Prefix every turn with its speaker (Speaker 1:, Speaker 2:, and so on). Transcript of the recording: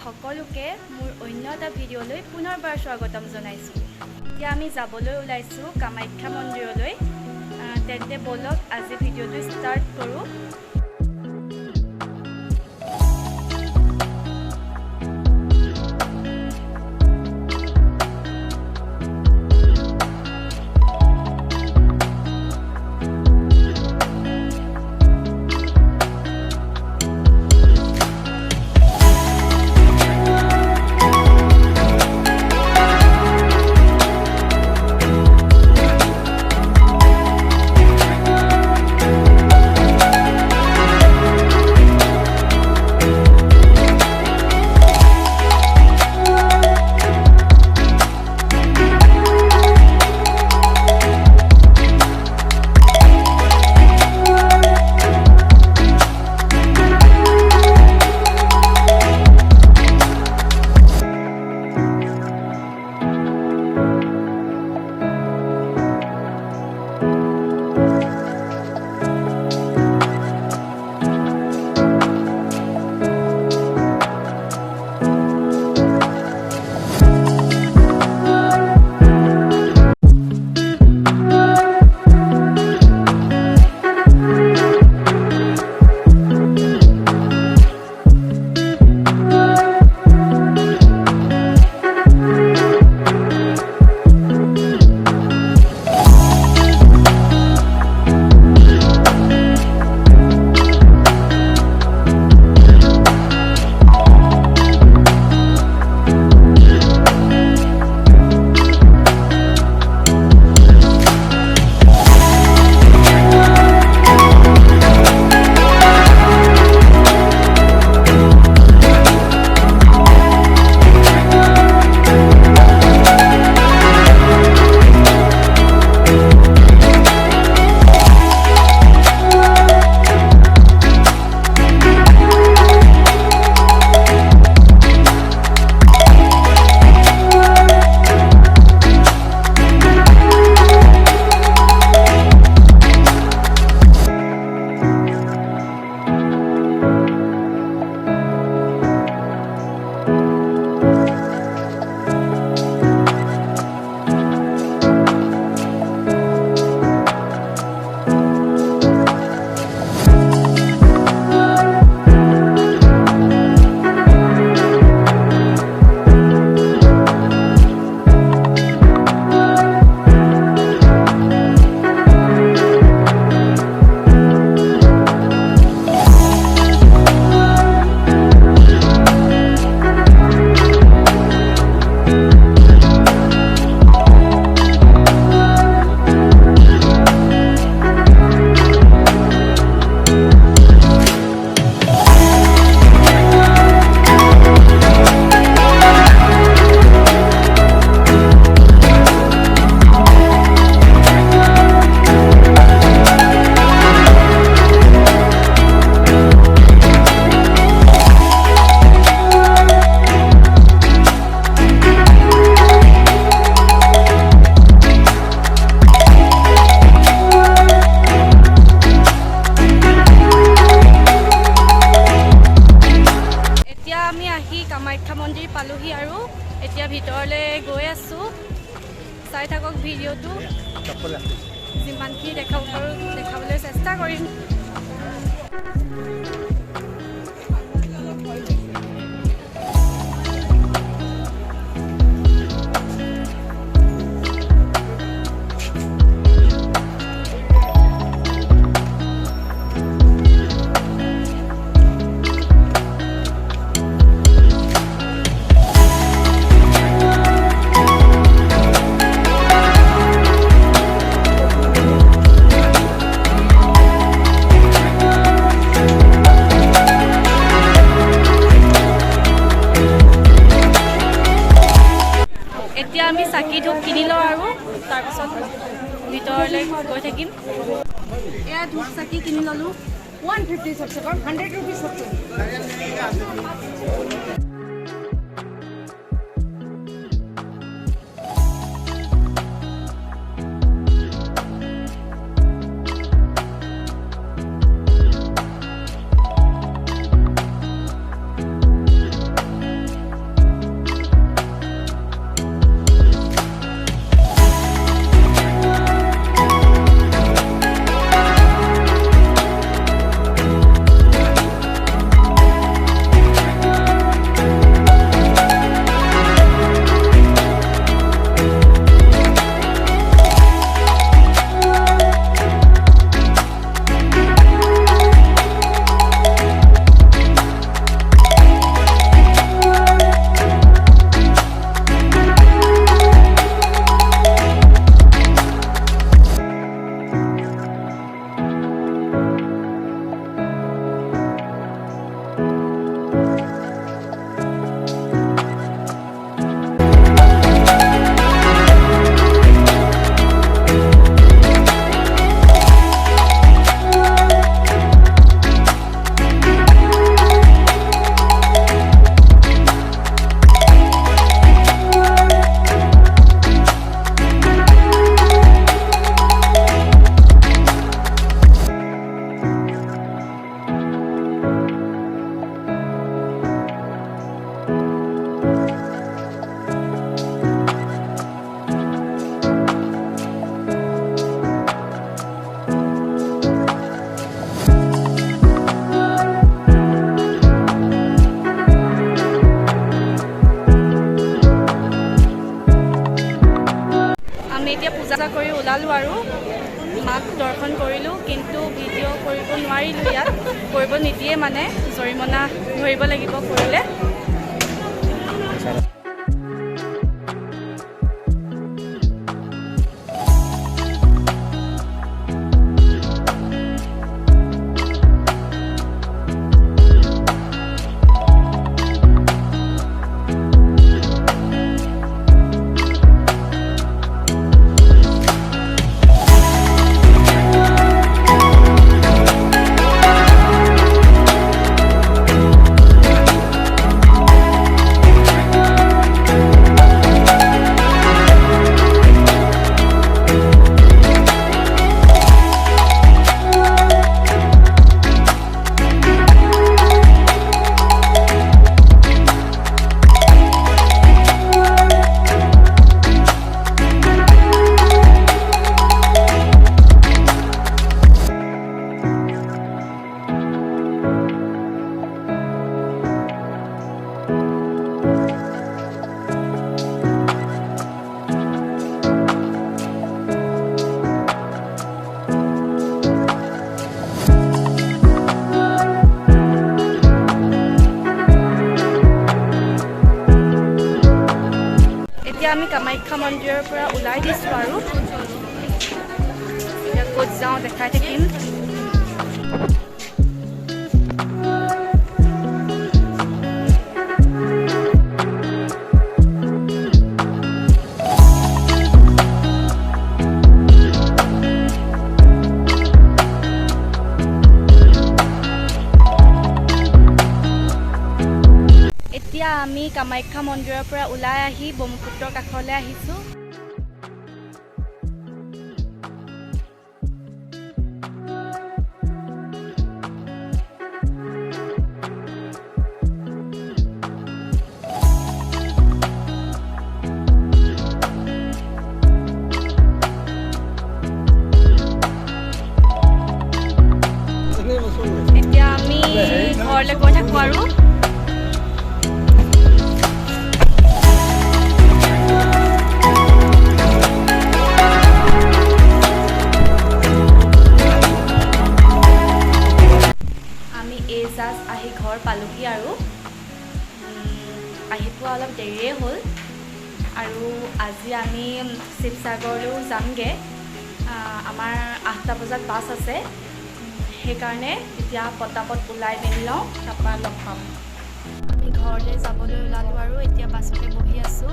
Speaker 1: সকলোকে মোৰ অন্য এটা ভিডিঅ'লৈ পুনৰবাৰ স্বাগতম জনাইছোঁ। এতিয়া আমি যাবলৈ ওলাইছোঁ কামাখ্যা মন্দিৰলৈ। তেন্তে বলক আজি ভিডিঅ'টো ষ্টাৰ্ট কৰোঁ। কামাখ্যা মন্দিৰ পালোহি আৰু এতিয়া ভিতৰলৈ গৈ আছোঁ। চাই থাকক ভিডিঅ'টো, যিমানখিনি দেখাব পাৰোঁ দেখাবলৈ চেষ্টা কৰিম। এতিয়া আমি চাকি ধূপ কিনি লওঁ আৰু তাৰপিছত ভিতৰলৈ গৈ থাকিম। এয়া ধূপ চাকি কিনি ল'লোঁ। 150 सबसे कम 100 रुपीस सबसे। এতিয়া পূজা কৰি ওলালোঁ আৰু মাক দৰ্শন কৰিলোঁ, কিন্তু ভিডিঅ' কৰিব নোৱাৰিলোঁ। ইয়াত কৰিব নিদিয়ে, মানে জৰিমনা ধৰিব লাগিব কৰিলে। এতিয়া আমি কামাখ্যা মন্দিৰৰ পৰা ওলাই দিছোঁ আৰু এতিয়া ক'ত যাওঁ দেখাই থাকিম। এতিয়া আমি কামাখ্যা মন্দিৰৰ পৰা ওলাই আহি ব্ৰহ্মপুত্ৰৰ কাষলৈ আহিছোঁ। এতিয়া আমি ঘৰলৈ গৈ থাকোঁ আৰু আহি ঘৰ পালোহি আৰু আহি পোৱা অলপ দেৰিয়ে হ'ল। আৰু আজি আমি শিৱসাগৰলৈও যামগৈ। আমাৰ 8টা বজাত বাছ আছে, সেইকাৰণে এতিয়া পটাপট ওলাই মেলি লওঁ, তাৰপৰা লগ পাম। আমি ঘৰলৈ যাবলৈ ওলালোঁ আৰু এতিয়া বাছতে বহি আছোঁ।